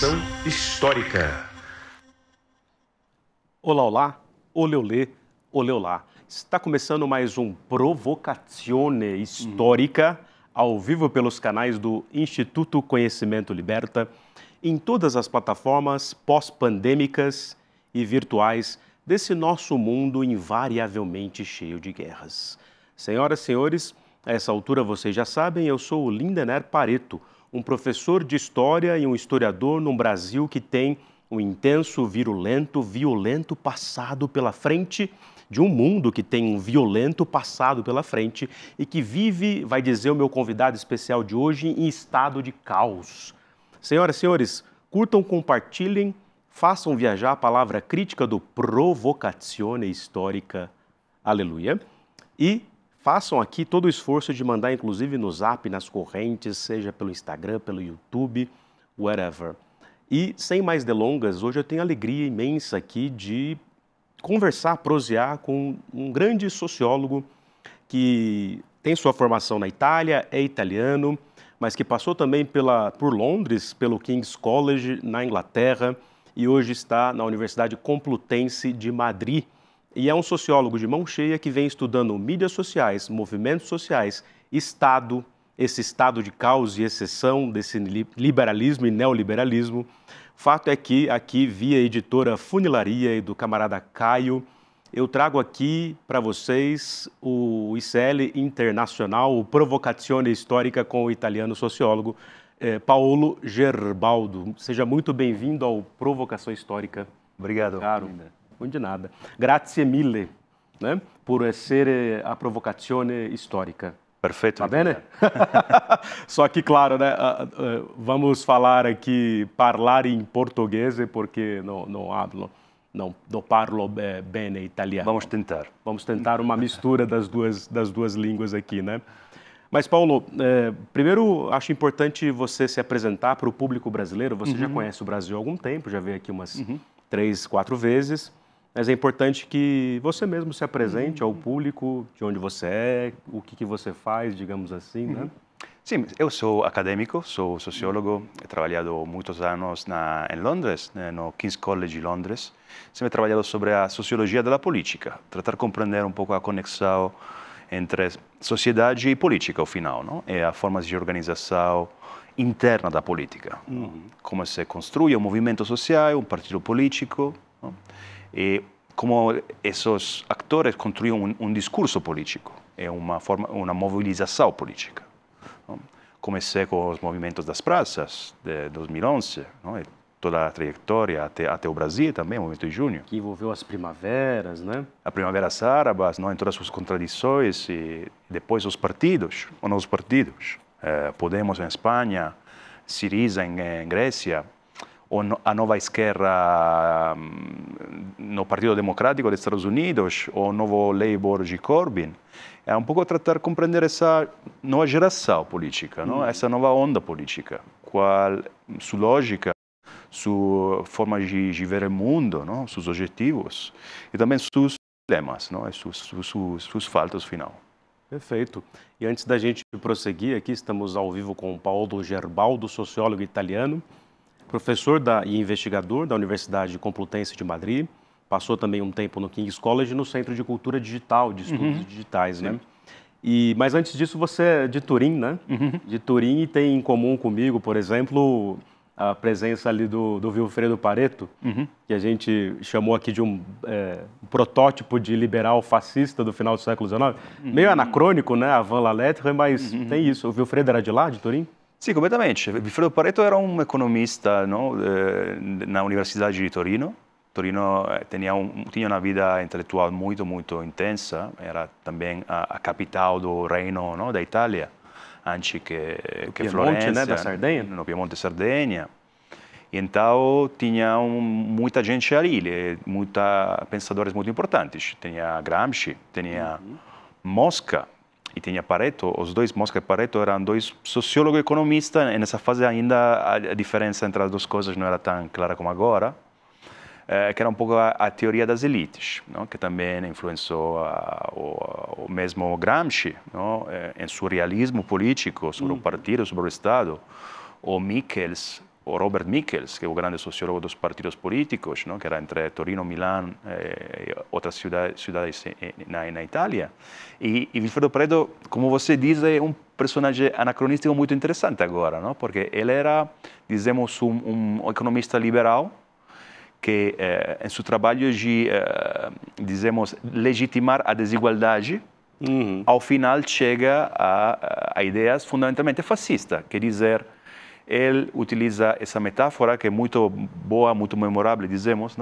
Provocação Histórica. Olá, olá, olê, olê, olê, olá. Está começando mais um Provocazione Histórica, ao vivo pelos canais do Instituto Conhecimento Liberta, em todas as plataformas pós-pandêmicas e virtuais desse nosso mundo invariavelmente cheio de guerras. Senhoras e senhores, a essa altura vocês já sabem, eu sou o Lindener Pareto, um professor de História e um historiador num Brasil que tem um intenso, violento passado pela frente de um mundo que tem um violento passado pela frente e que vive, vai dizer o meu convidado especial de hoje, em estado de caos. Senhoras e senhores, curtam, compartilhem, façam viajar a palavra crítica do Provocazione Histórica, aleluia, e façam aqui todo o esforço de mandar, inclusive, no Zap, nas correntes, seja pelo Instagram, pelo YouTube, whatever. E, sem mais delongas, hoje eu tenho a alegria imensa aqui de conversar, prosear com um grande sociólogo que tem sua formação na Itália, é italiano, mas que passou também por Londres, pelo King's College, na Inglaterra, e hoje está na Universidade Complutense de Madrid. E é um sociólogo de mão cheia que vem estudando mídias sociais, movimentos sociais, Estado, esse estado de caos e exceção desse liberalismo e neoliberalismo. Fato é que aqui, via editora Funilaria e do camarada Caio, eu trago aqui para vocês o ICL Internacional, o Provocazione Histórica com o italiano sociólogo Paolo Gerbaldo. Seja muito bem-vindo ao Provocação Histórica. Obrigado. Caro. Muito de nada. Grazie mille, né, por essere a Provocazione Histórica. Perfeito. Va bene? Só que, claro, né, vamos falar aqui, parlare em português, porque não parlo bene italiano. Vamos tentar. Vamos tentar uma mistura das duas línguas aqui, né? Mas, Paulo, primeiro acho importante você se apresentar para o público brasileiro. Você já conhece o Brasil há algum tempo, já veio aqui umas 3, 4 vezes. Mas é importante que você mesmo se apresente ao público, de onde você é, o que você faz, digamos assim, né? Sim, eu sou acadêmico, sou sociólogo, he trabalhado muitos anos em Londres, no King's College de Londres. Sempre he trabalhado sobre a sociologia da política, tentar compreender um pouco a conexão entre sociedade e política, ao final, não? E a formas de organização interna da política. Como se construi um movimento social, um partido político, não? E como esses atores construíam um discurso político, é uma mobilização política. Não? Comecei com os movimentos das praças de 2011, não? E toda a trajetória até o Brasil também, o movimento de junho. Que envolveu as primaveras, né? A primaveras árabes, não? Em todas as suas contradições, e depois os partidos, ou não os partidos. Podemos em Espanha, Syriza em Grécia, ou a nova esquerda no Partido Democrático dos Estados Unidos, ou o novo Labour de Corbyn. É um pouco tratar de compreender essa nova geração política, não? Essa nova onda política, qual sua lógica, sua forma de ver o mundo, não? Seus objetivos e também seus dilemas, não? E seus faltas final. Perfeito. E antes da gente prosseguir aqui, estamos ao vivo com o Paolo Gerbaldo, sociólogo italiano, professor e investigador da Universidade Complutense de Madrid, passou também um tempo no King's College, no Centro de Cultura Digital, de Estudos Digitais, né? Mas antes disso, você é de Turim, né? De Turim, e tem em comum comigo, por exemplo, a presença ali do Vilfredo Pareto, que a gente chamou aqui de um protótipo de liberal fascista do final do século XIX. Meio anacrônico, né? Avant la lettre, mas tem isso. O Vilfredo era de lá, de Turim? Sim, completamente. Vilfredo Pareto era um economista, não? Na Universidade de Torino. Torino tinha uma vida intelectual muito, muito intensa. Era também a capital do reino, não? Da Itália, antes que Florença, né? Da Sardenha? No Piemonte e Sardenha. E então tinha muita gente ali, pensadores muito importantes. Tinha Gramsci, tinha Mosca e tinha Pareto. Os dois, Mosca e Pareto, eram dois sociólogos e economistas. E nessa fase ainda a diferença entre as duas coisas não era tão clara como agora. Que era um pouco a teoria das elites, não? Que também influenciou o mesmo Gramsci, não? Em seu realismo político sobre o partido, sobre o Estado. O Michels, o Robert Michels, que é o grande sociólogo dos partidos políticos, que era entre Torino, Milão e outras cidades na Itália. E Vilfredo Pareto, como você diz, é um personagem anacronístico muito interessante agora, porque ele era, dizemos, um economista liberal que, em seu trabalho de, dizemos, legitimar a desigualdade, ao final chega a ideias fundamentalmente fascistas, quer dizer, ele utiliza essa metáfora que é muito boa, muito memorável, dizemos,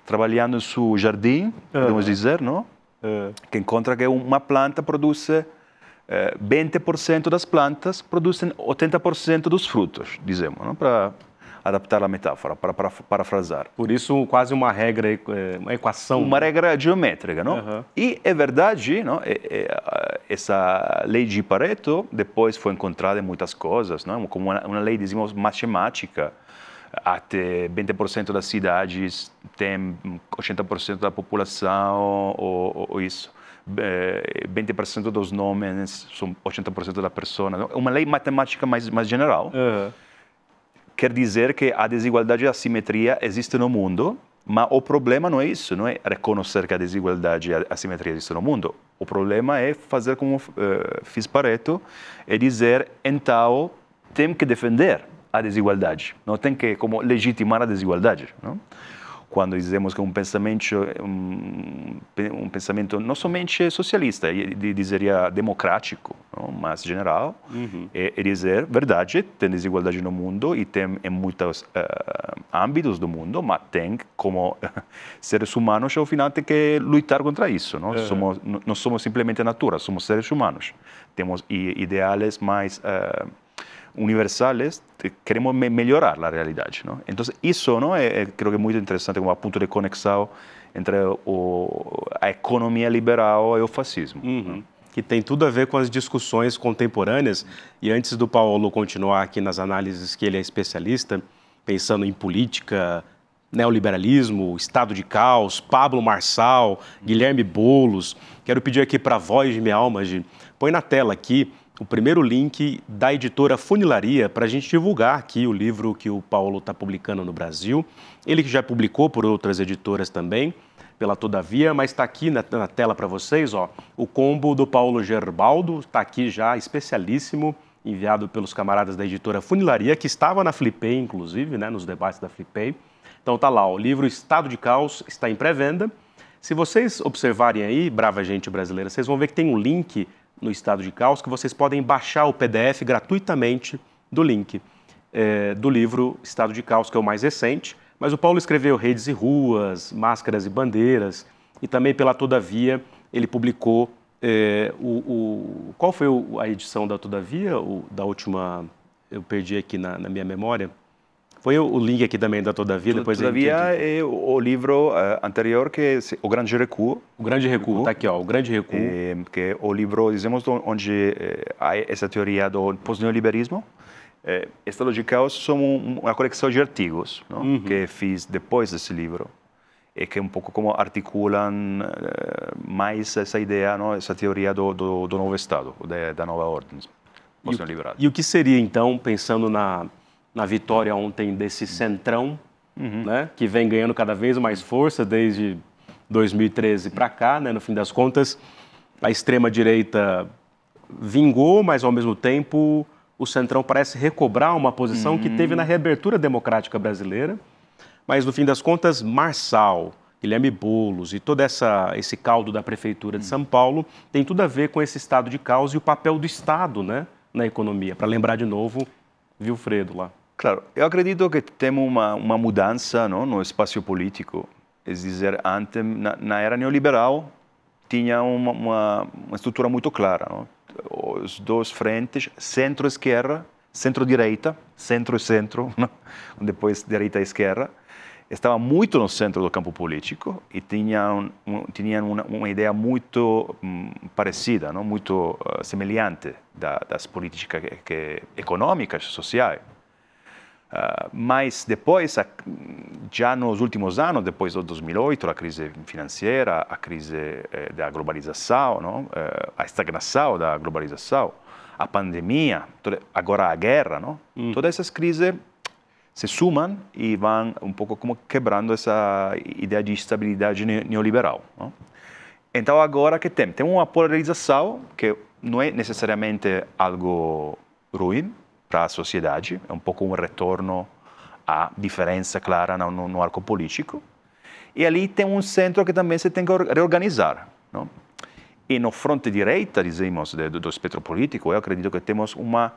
trabalhando em seu jardim, podemos dizer, que encontra que uma planta produz 20% das plantas produzem 80% dos frutos, dizemos, para adaptar a metáfora, para parafrasar. Por isso, quase uma regra, uma equação. Uma regra geométrica, E é verdade, essa lei de Pareto depois foi encontrada em muitas coisas, como uma lei, dizemos, matemática. Até 20% das cidades tem 80% da população, ou isso. 20% dos nomes são 80% da pessoa. É uma lei matemática mais geral. Quer dizer que a desigualdade e a assimetria existem no mundo, mas o problema não é isso, não é reconhecer que a desigualdade e a assimetria existem no mundo. O problema é fazer como fez Pareto, é dizer, então, tem que defender a desigualdade, não tem que como legitimar a desigualdade. Quando dizemos que um pensamento não somente socialista, dizeria democrático, mas general, é dizer, verdade, tem desigualdade no mundo e tem em muitos âmbitos do mundo, mas tem como seres humanos, ao final, tem que lutar contra isso. Não somos simplesmente a natura, somos seres humanos. Temos ideais mais universales, queremos melhorar a realidade. Então, isso creo que é muito interessante como ponto de conexão entre a economia liberal e o fascismo. Que tem tudo a ver com as discussões contemporâneas. E antes do Paulo continuar aqui nas análises que ele é especialista, pensando em política, neoliberalismo, estado de caos, Pablo Marçal, Guilherme Boulos, quero pedir aqui para a voz de minha alma, põe na tela aqui o primeiro link da editora Funilaria para a gente divulgar aqui o livro que o Paulo está publicando no Brasil. Ele que já publicou por outras editoras também, pela Todavia, mas está aqui na tela para vocês, o combo do Paulo Gerbaldo, está aqui já, especialíssimo, enviado pelos camaradas da editora Funilaria, que estava na Flipei, inclusive, nos debates da Flipei. Então está lá, o livro Estado de Caos está em pré-venda. Se vocês observarem aí, brava gente brasileira, vocês vão ver que tem um link no Estado de Caos, que vocês podem baixar o PDF gratuitamente do link do livro Estado de Caos, que é o mais recente, mas o Paulo escreveu Redes e Ruas, Máscaras e Bandeiras, e também pela Todavia ele publicou qual foi a edição da Todavia, da última, eu perdi aqui na minha memória. Põe o link aqui também da Todavia. Depois Todavia é o livro anterior, que é O Grande Recuo. O Grande Recuo, está aqui, O Grande Recuo. Que é o livro, dizemos, onde há essa teoria do pós-neoliberalismo. Estado de Caos são uma coleção de artigos que fiz depois desse livro e que um pouco como articulam mais essa ideia, essa teoria do novo Estado, da nova ordem pós-neoliberal. E o que seria, então, pensando na vitória ontem desse centrão, que vem ganhando cada vez mais força desde 2013 para cá, no fim das contas, a extrema-direita vingou, mas ao mesmo tempo o centrão parece recobrar uma posição que teve na reabertura democrática brasileira, mas no fim das contas, Marçal, Guilherme Boulos e todo esse caldo da Prefeitura de São Paulo tem tudo a ver com esse estado de caos e o papel do Estado na economia, para lembrar de novo Vilfredo lá. Claro, eu acredito que temos uma mudança no espaço político. É dizer, antes, na era neoliberal, tinha uma estrutura muito clara. Os dois frentes, centro-esquerda, centro-direita, centro-centro, depois direita e esquerda, estavam muito no centro do campo político e tinham uma ideia muito parecida, muito semelhante das políticas econômicas e sociais. Mas depois, já nos últimos anos, depois de 2008, a crise financeira, a crise da globalização, a estagnação da globalização, a pandemia, agora a guerra, todas essas crises se sumam e vão um pouco como quebrando essa ideia de estabilidade neoliberal. Não? Então, agora que tem uma polarização que não é necessariamente algo ruim para a sociedade, é um pouco um retorno à diferença clara no arco político. E ali tem um centro que também se tem que reorganizar. Não? E no fronte direita, dizemos, do espectro político, eu acredito que temos uma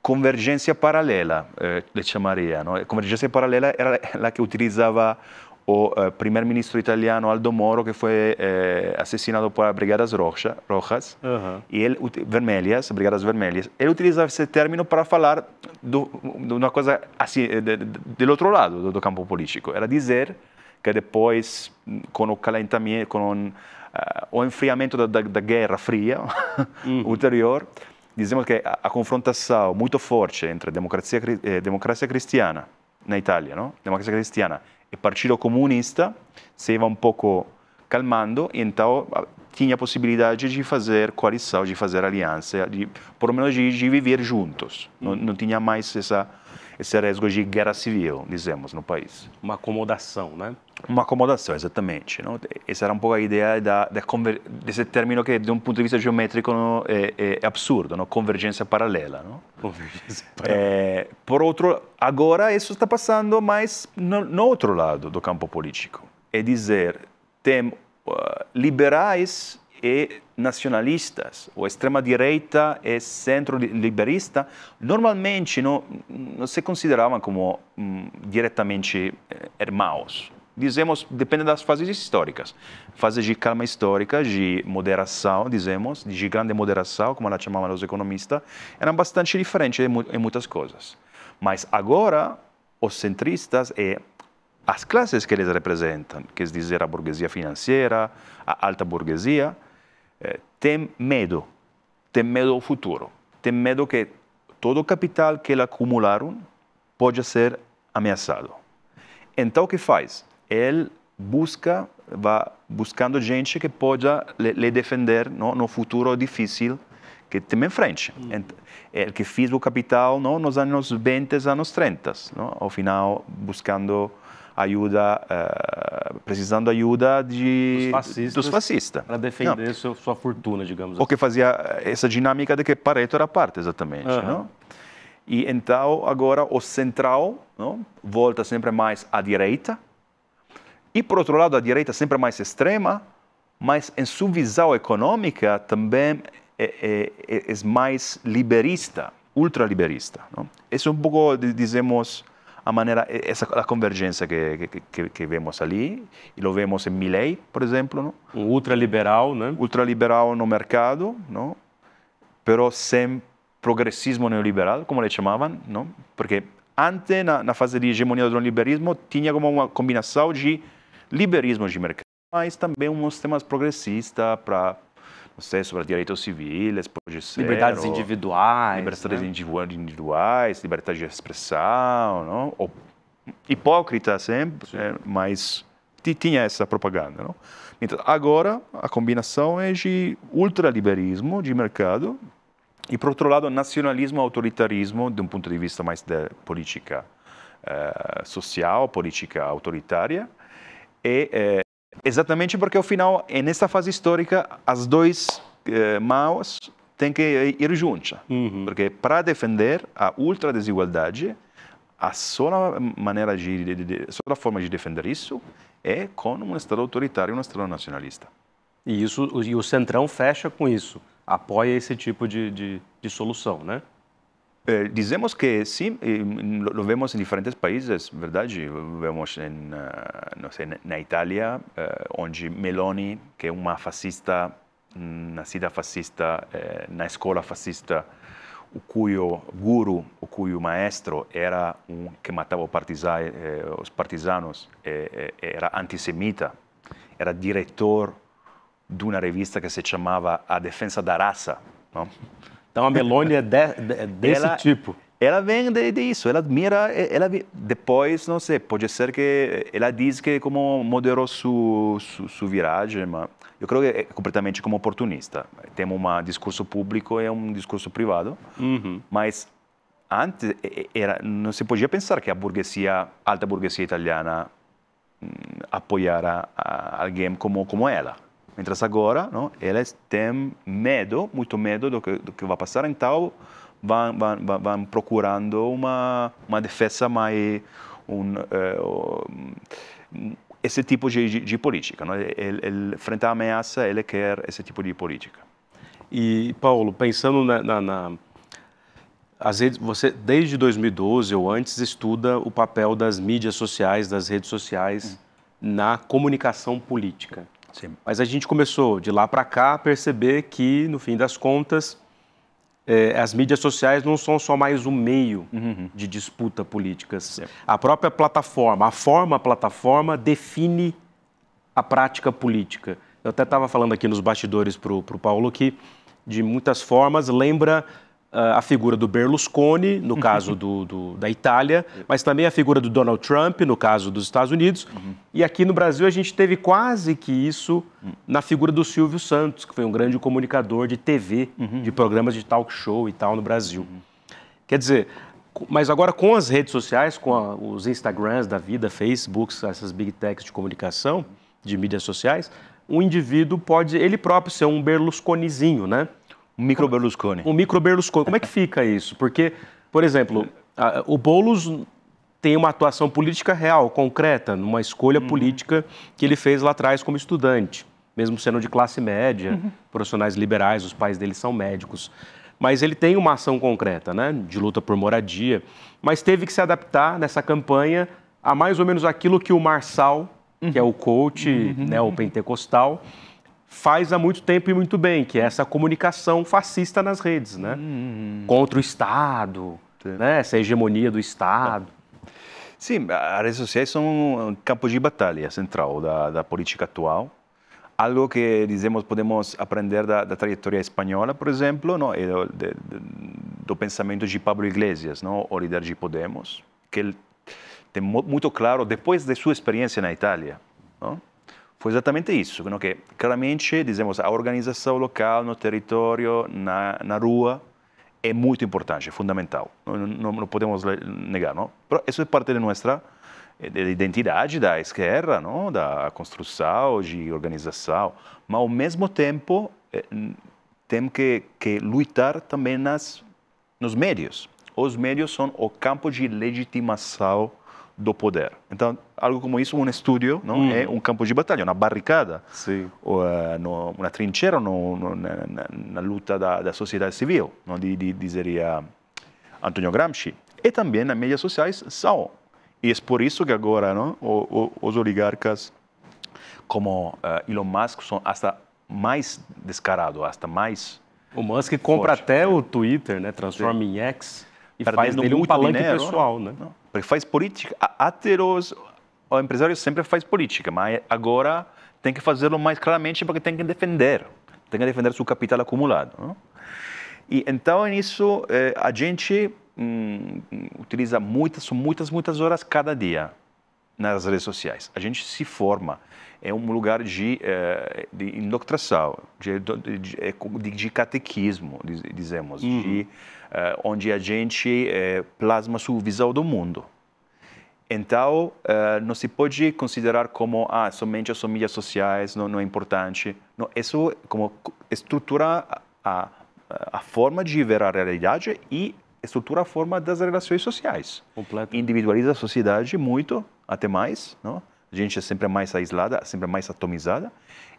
convergência paralela, le chamaria. Não? A convergência paralela era a que utilizava o primeiro-ministro italiano Aldo Moro, que foi assassinado por Brigadas Rojas, e ele, Brigadas Vermelhas. Ele utilizava esse termo para falar de uma coisa assim, do outro lado do campo político. Era dizer que depois, com o calentamento, com o enfriamento da Guerra Fria ulterior, dizemos que a confrontação muito forte entre democracia cristiana na Itália, não? Democracia cristiana e Partido Comunista se ia um pouco calmando, e então tinha a possibilidade de fazer coalição, de fazer aliança, por lo menos de viver juntos. Não tinha mais esse risco de guerra civil, dizemos, no país. Uma acomodação, né? Uma acomodação, exatamente. Não? Essa era um pouco a ideia desse termo que, de um ponto de vista geométrico, é absurdo, não? Convergência paralela. Não? Convergência paralela. Por outro, agora isso está passando mais no outro lado do campo político. É dizer, tem liberais e nacionalistas, ou extrema-direita e centro-liberista, normalmente não se consideravam como diretamente irmãos. Dizemos, depende das fases históricas. Fases de calma histórica, de moderação, dizemos, de grande moderação, como ela chamavam os economistas, eram bastante diferentes em muitas coisas. Mas agora, os centristas e as classes que eles representam, quer dizer, a burguesia financeira, a alta burguesia, tem medo do futuro, tem medo que todo o capital que eles acumularam pode ser ameaçado. Então, o que faz? Ele vai buscando gente que pode lhe defender no futuro difícil que tem em frente. Ele que fez o capital nos anos 20, anos 30, ao final buscando ajuda, precisando ajuda dos fascistas. Para defender sua fortuna, digamos assim. O que fazia essa dinâmica de que Pareto era parte, exatamente. Não? E então, agora, o central volta sempre mais à direita. E, por outro lado, a direita sempre mais extrema, mas em sua visão econômica também é mais liberista, ultraliberista. Esse é um pouco, dizemos, a maneira, a convergência que vemos ali, e lo vemos em Milei, por exemplo. Não? Um ultraliberal, né? Ultraliberal no mercado, não? Pero sem progressismo neoliberal, como eles chamavam, não? Porque antes, na fase de hegemonia do neoliberalismo, tinha como uma combinação de liberismo de mercado, mas também uns temas progressistas para, não sei, sobre direitos civis, pode ser. Liberdades individuais. Liberdades individuais, liberdade de expressão, não? Ou, hipócrita sempre, mas tinha essa propaganda, não? Então, agora, a combinação é de ultraliberismo de mercado e, por outro lado, nacionalismo, autoritarismo, de um ponto de vista mais de política social, política autoritária. Exatamente porque, ao final, nessa fase histórica, as duas mãos têm que ir juntas. Porque, para defender a ultradesigualdade, a só forma de defender isso é com um Estado autoritário e um Estado nacionalista. E o Centrão fecha com isso, apoia esse tipo de solução, né? Dizemos que sim, lo vemos em diferentes países, verdade? Vemos na Itália, onde Meloni, que é uma fascista, nascida fascista, na escola fascista, o cujo guru, o cujo maestro era que matava os partisanos, era antissemita, era diretor de uma revista que se chamava A Defesa da Raça. Não? Então a Meloni é desse tipo. Ela vem disso, ela admira, depois, não sei, pode ser que ela diz que como moderou sua viragem, mas eu creio que é completamente como oportunista. Tem um discurso público e um discurso privado, mas antes não se podia pensar que a alta burguesia italiana apoiara alguém como ela. Mientras agora, não, eles têm medo, muito medo do que vai passar, então vão procurando uma defesa mais esse tipo de política. Não? Frente à ameaça, ele quer esse tipo de política. E, Paulo, pensando às redes, você, desde 2012 ou antes, estuda o papel das mídias sociais, das redes sociais, na comunicação política. Sim. Mas a gente começou, de lá para cá, a perceber que, no fim das contas, as mídias sociais não são só mais um meio de disputa política. Sim. A própria plataforma, a plataforma define a prática política. Eu até estava falando aqui nos bastidores para o Paulo que, de muitas formas, lembra a figura do Berlusconi, no caso da Itália, mas também a figura do Donald Trump, no caso dos Estados Unidos. E aqui no Brasil a gente teve quase que isso na figura do Silvio Santos, que foi um grande comunicador de TV, de programas de talk show e tal no Brasil. Quer dizer, mas agora com as redes sociais, com os Instagrams da vida, Facebooks, essas big techs de comunicação, de mídias sociais, um indivíduo pode, ele próprio, ser um Berlusconizinho, né? Um micro Berlusconi. Um micro Berlusconi. Como é que fica isso? Porque, por exemplo, o Boulos tem uma atuação política real, concreta, numa escolha política que ele fez lá atrás como estudante, mesmo sendo de classe média, profissionais liberais, os pais dele são médicos. Mas ele tem uma ação concreta, né, de luta por moradia, mas teve que se adaptar nessa campanha a mais ou menos aquilo que o Marçal, que é o coach neopentecostal, faz há muito tempo e muito bem, que é essa comunicação fascista nas redes, né? Contra o Estado, né? Essa hegemonia do Estado. Sim, as redes sociais são um campo de batalha central da política atual. Algo que, dizemos, podemos aprender da trajetória espanhola, por exemplo, não? Do pensamento de Pablo Iglesias, não? O líder de Podemos, que ele tem muito claro, depois de sua experiência na Itália, não? Foi exatamente isso, não? Que claramente, dizemos, a organização local no território, na rua, é muito importante, é fundamental. Não podemos negar, não? Mas isso é parte de nossa identidade da esquerda, não? Da construção, de organização. Mas, ao mesmo tempo, temos que lutar também nos meios. Os meios são o campo de legitimação do poder. Então, algo como isso, um estúdio, não? É um campo de batalha, uma barricada, uma trincheira na luta da sociedade civil, não? Dizeria Antonio Gramsci. E também nas mídias sociais são. E é por isso que agora, não? Os oligarcas como Elon Musk são até mais descarados, até mais... O Musk compra até o Twitter, né? Transforma em X e faz dele um palanque pessoal, né? Não. Porque faz política, até os empresários sempre faz política, mas agora tem que fazê-lo mais claramente porque tem que defender seu capital acumulado. Não? E então, nisso, a gente utiliza muitas horas cada dia nas redes sociais. A gente se forma, é um lugar de indoctrinação, de catequismo, dizemos, onde a gente plasma sua visão do mundo. Então, não se pode considerar como somente as mídias sociais não é importante. Não, isso como estrutura a forma de ver a realidade e estrutura a forma das relações sociais. Completo. Individualiza a sociedade muito, até mais, não? A gente é sempre mais aislada, sempre mais atomizada,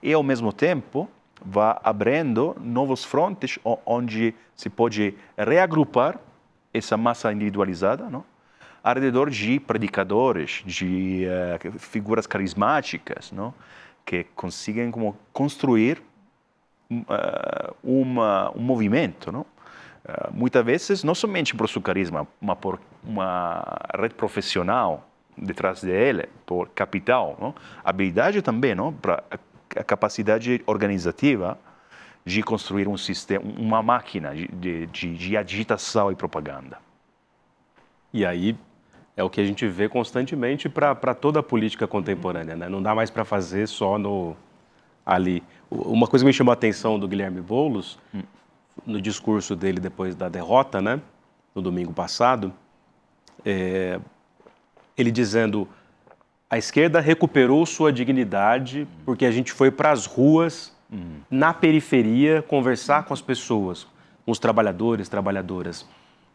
e ao mesmo tempo vai abrindo novos frontes onde se pode reagrupar essa massa individualizada, não? Ao redor de predicadores, de figuras carismáticas, não? Que conseguem como construir um movimento, não? Muitas vezes não somente por seu carisma, mas por uma rede profissional detrás dele, por capital, não? Habilidade também, não? Para a capacidade organizativa de construir um sistema, uma máquina de agitação e propaganda. E aí é o que a gente vê constantemente para toda a política contemporânea, né? Não dá mais para fazer só ali. Uma coisa que me chamou a atenção do Guilherme Boulos, no discurso dele depois da derrota, né, no domingo passado, ele dizendo: a esquerda recuperou sua dignidade porque a gente foi para as ruas, na periferia, conversar com as pessoas, com os trabalhadores, trabalhadoras.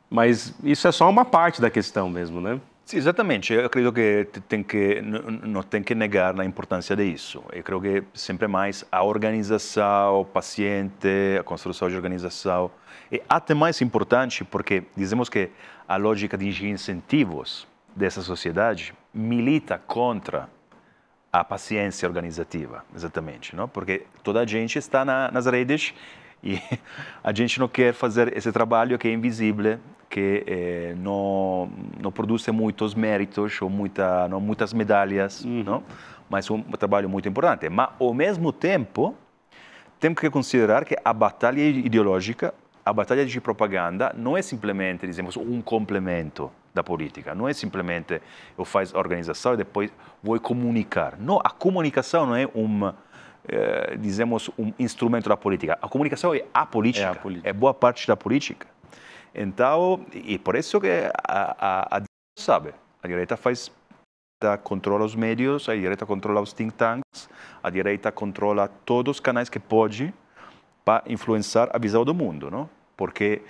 Mas isso é só uma parte da questão mesmo, né? Sim, exatamente. Eu acredito que não tem que negar a importância disso. Eu creio que sempre mais a organização, o paciente, a construção de organização é até mais importante porque dizemos que a lógica de incentivos dessa sociedade milita contra a paciência organizativa, exatamente, não? Porque toda a gente está nas redes e a gente não quer fazer esse trabalho que é invisível, que não produz muitos méritos ou muitas medalhas, não? Mas um trabalho muito importante. Mas, ao mesmo tempo, temos que considerar que a batalha ideológica, a batalha de propaganda, não é simplesmente, dizemos, um complemento da política. Não é simplesmente eu faço a organização e depois vou comunicar. Não, a comunicação não é dizemos, um instrumento da política. A comunicação é a política. É boa parte da política. Então, e por isso que a direita sabe, a direita controla os meios, a direita controla os think tanks, a direita controla todos os canais que pode para influenciar a visão do mundo, não? Porque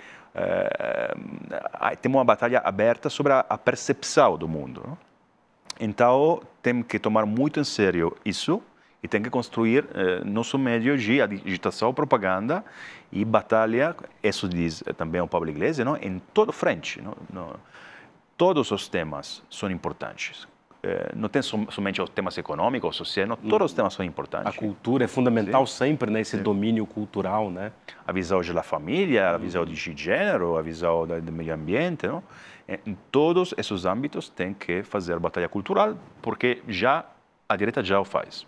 temos uma batalha aberta sobre a percepção do mundo, não? Então, temos que tomar muito em sério isso e tem que construir nosso meio de agitação, propaganda e batalha, isso diz também o Pablo Iglesias, não? Em toda frente. Não? Todos os temas são importantes. Não tem somente os temas econômicos, sociais, não, todos os temas são importantes. A cultura é fundamental sempre, né? Esse domínio cultural, né? A visão da família, a visão de gênero, a visão do meio ambiente, não? Em todos esses âmbitos tem que fazer batalha cultural, porque a direita já o faz.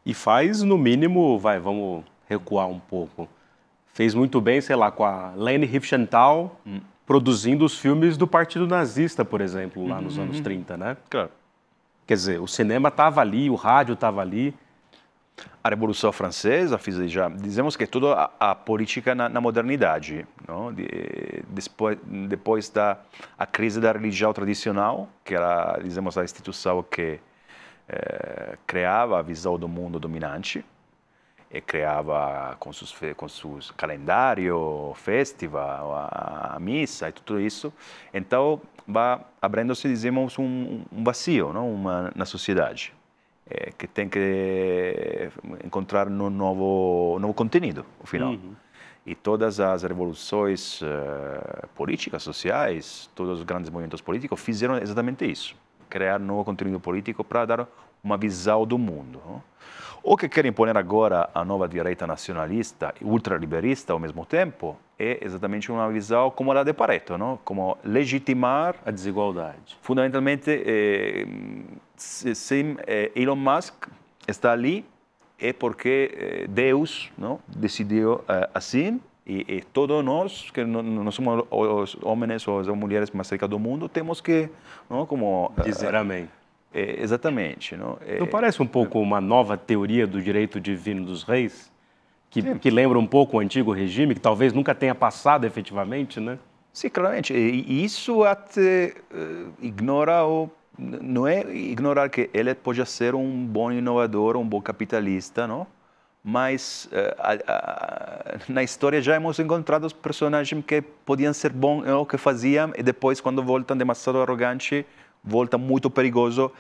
E faz, no mínimo, vamos recuar um pouco. Fez muito bem, sei lá, com a Leni Riefenstahl, produzindo os filmes do Partido Nazista, por exemplo, lá nos anos 30, né? Claro. Quer dizer, o cinema estava ali, o rádio estava ali. A Revolução Francesa fez já, dizemos que toda a política na modernidade, não? Depois da crise da religião tradicional, que era, dizemos, a instituição que criava a visão do mundo dominante, e criava com seus calendário, festival, a missa e tudo isso. Então, vai abrindo-se, dizemos, um vazio, não? Na sociedade, que tem que encontrar um novo conteúdo, no final. E todas as revoluções políticas, sociais, todos os grandes movimentos políticos fizeram exatamente isso. Criar novo conteúdo político para dar uma visão do mundo, não? O que querem impor agora a nova direita nacionalista e ultraliberista ao mesmo tempo é exatamente uma visão como a de Pareto, não? Como legitimar a desigualdade. Fundamentalmente, se Elon Musk está ali é porque Deus, não? Decidiu assim e todos nós que não somos os homens ou as mulheres mais ricas do mundo temos que, não? Como dizer amém. Exatamente. Não parece um pouco uma nova teoria do direito divino dos reis? Que lembra um pouco o antigo regime, que talvez nunca tenha passado efetivamente, né? Sim, claramente. E isso até ignora não é ignorar que ele pode ser um bom inovador, um bom capitalista, não? Mas na história já hemos encontrado personagens que podiam ser bons no que faziam e depois, quando voltam demasiado arrogantes, volta muito perigoso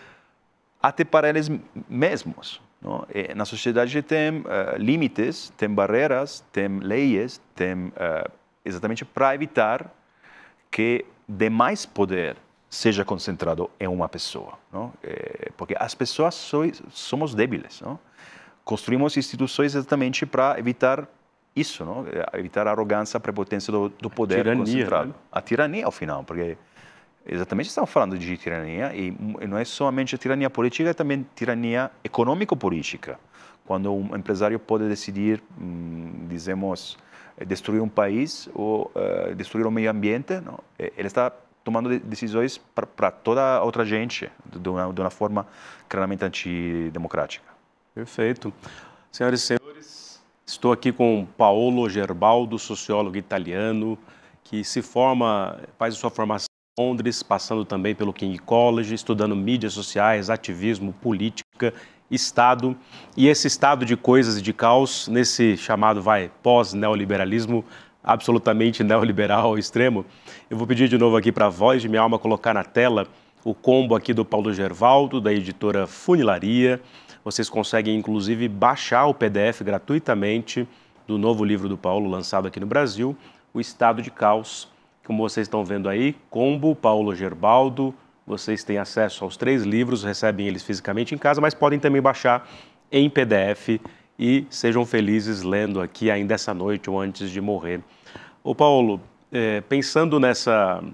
até para eles mesmos, não? Na sociedade tem limites, tem barreiras, tem leis, tem exatamente para evitar que demais poder seja concentrado em uma pessoa, não? Porque as pessoas somos débiles, não? Construímos instituições exatamente para evitar isso, não? Evitar a arrogância, a prepotência do poder concentrado. Né? A tirania, ao final, porque exatamente estamos falando de tirania e não é somente a tirania política, é também tirania econômico-política. Quando um empresário pode decidir, dizemos, destruir um país ou destruir o meio ambiente, não? Ele está tomando decisões para toda a outra gente, de uma forma claramente antidemocrática. Perfeito. Senhoras e senhores, estou aqui com Paolo Gerbaldo, sociólogo italiano, que se forma, faz a sua formação em Londres, passando também pelo King College, estudando mídias sociais, ativismo, política, Estado, e esse estado de coisas e de caos, nesse chamado, pós-neoliberalismo, absolutamente neoliberal ao extremo. Eu vou pedir de novo aqui para a Voz de Minha Alma colocar na tela o combo aqui do Paulo Gervaldo, da editora Funilaria. Vocês conseguem, inclusive, baixar o PDF gratuitamente do novo livro do Paulo, lançado aqui no Brasil, O Estado de Caos. Como vocês estão vendo aí, combo, Paulo Gerbaldo. Vocês têm acesso aos 3 livros, recebem eles fisicamente em casa, mas podem também baixar em PDF e sejam felizes lendo aqui ainda essa noite ou antes de morrer. Ô Paulo, pensando nessa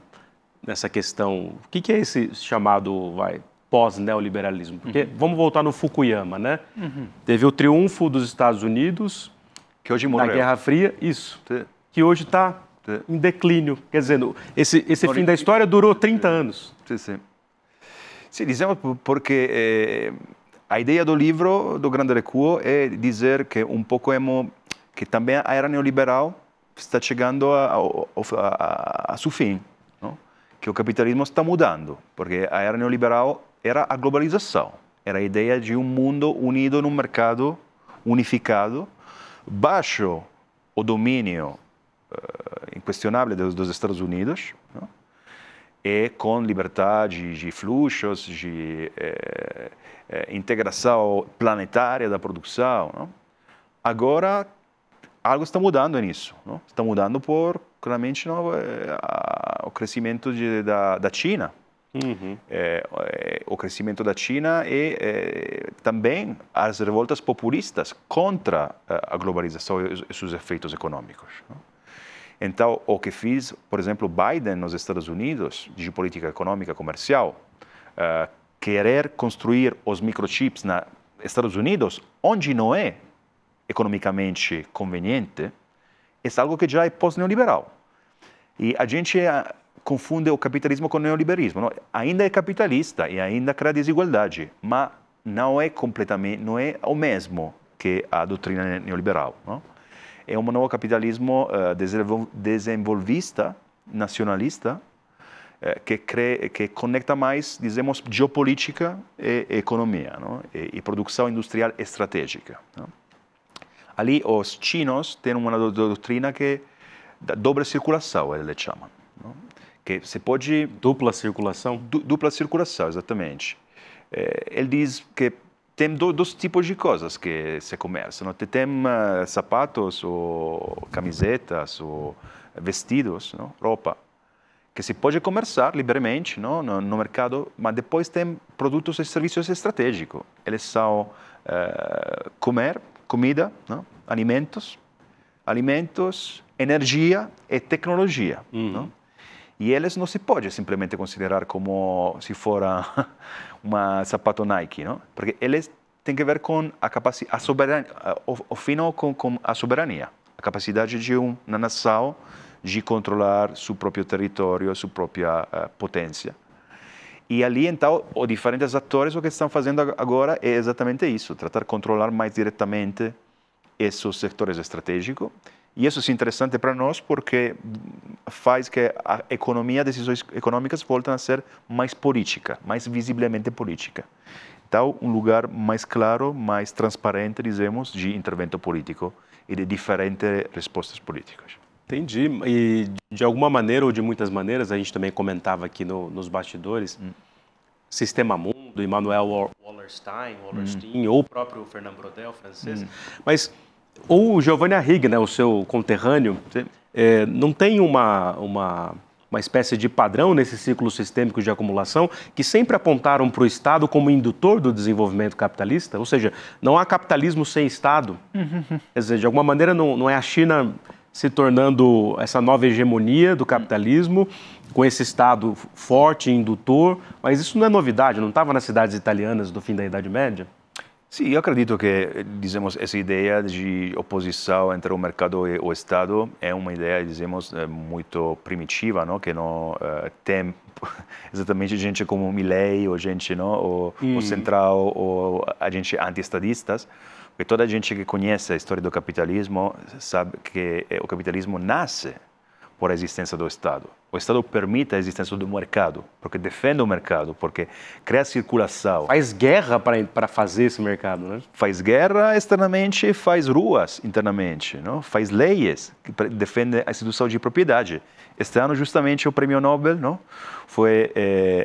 questão, o que é esse chamado pós-neoliberalismo? Porque vamos voltar no Fukuyama, né? Teve o triunfo dos Estados Unidos que hoje morreu. Na Guerra Fria, isso, que hoje está em declínio. Quer dizer, esse fim da história durou 30 anos. Sim. Sim, dizemos porque a ideia do livro do Grande Recuo é dizer que um pouco que também a era neoliberal está chegando a seu fim, não? Que o capitalismo está mudando, porque a era neoliberal era a globalização, era a ideia de um mundo unido num mercado unificado, baixo o domínio inquestionável dos Estados Unidos, não? E com liberdade de fluxos, de integração planetária da produção. Não? Agora, algo está mudando nisso. Não? Está mudando por, claramente, o crescimento da China. O crescimento da China e também as revoltas populistas contra a globalização e seus efeitos econômicos. Não? Então, o que fez, por exemplo, Biden nos Estados Unidos, de política econômica comercial, querer construir os microchips nos Estados Unidos, onde não é economicamente conveniente, é algo que já é pós-neoliberal. E a gente confunde o capitalismo com o neoliberalismo. Não? Ainda é capitalista e ainda cria desigualdade, mas não é completamente, não é o mesmo que a doutrina neoliberal. Não? É um novo capitalismo desenvolvista, nacionalista, que conecta mais, dizemos, geopolítica e economia, não? E produção industrial estratégica. Não? Ali, os chinos têm uma doutrina que da dobra circulação, eles chamam. Não? Que se pode... Dupla circulação? Dupla circulação, exatamente. Ele diz que tem dois tipos de coisas que se comerciam. Tem sapatos, ou camisetas, ou vestidos, não? Roupa, que se pode comerciar livremente no mercado, mas depois tem produtos e serviços estratégicos. Eles são comida, não? Alimentos, energia e tecnologia. Não? E eles não se pode simplesmente considerar como se fora uma sapato Nike, não? Porque eles têm que ver com a capacidade, a soberania, o fino com a soberania, a capacidade de uma nação de controlar seu próprio território, sua própria potência. E ali, então, os diferentes atores o que estão fazendo agora é exatamente isso, tratar de controlar mais diretamente esses setores estratégicos. E isso é interessante para nós porque faz que a economia, decisões econômicas voltem a ser mais política, mais visivelmente política. Então, um lugar mais claro, mais transparente, dizemos, de intervento político e de diferentes respostas políticas. Entendi. E de alguma maneira ou de muitas maneiras, a gente também comentava aqui nos bastidores, Sistema Mundo, Immanuel Wallerstein, ou o próprio Fernand Braudel, francês, mas... Ou o Giovanni Arrighi, né, o seu conterrâneo, não tem uma espécie de padrão nesse ciclo sistêmico de acumulação que sempre apontaram para o Estado como indutor do desenvolvimento capitalista? Ou seja, não há capitalismo sem Estado. Quer dizer, de alguma maneira não é a China se tornando essa nova hegemonia do capitalismo, com esse Estado forte, indutor, mas isso não é novidade, não estava nas cidades italianas do fim da Idade Média? Sim, eu acredito que, dizemos, essa ideia de oposição entre o mercado e o Estado é uma ideia, dizemos, muito primitiva, não? Que não tem exatamente gente como Milley ou gente, não? O Central ou a gente anti-estadistas, porque toda a gente que conhece a história do capitalismo sabe que o capitalismo nasce por a existência do Estado. O Estado permite a existência do mercado, porque defende o mercado, porque cria circulação. Faz guerra para fazer esse mercado, né? Faz guerra externamente, faz ruas internamente, não? Faz leis que defendem a instituição de propriedade. Este ano, justamente, o prêmio Nobel, não? Foi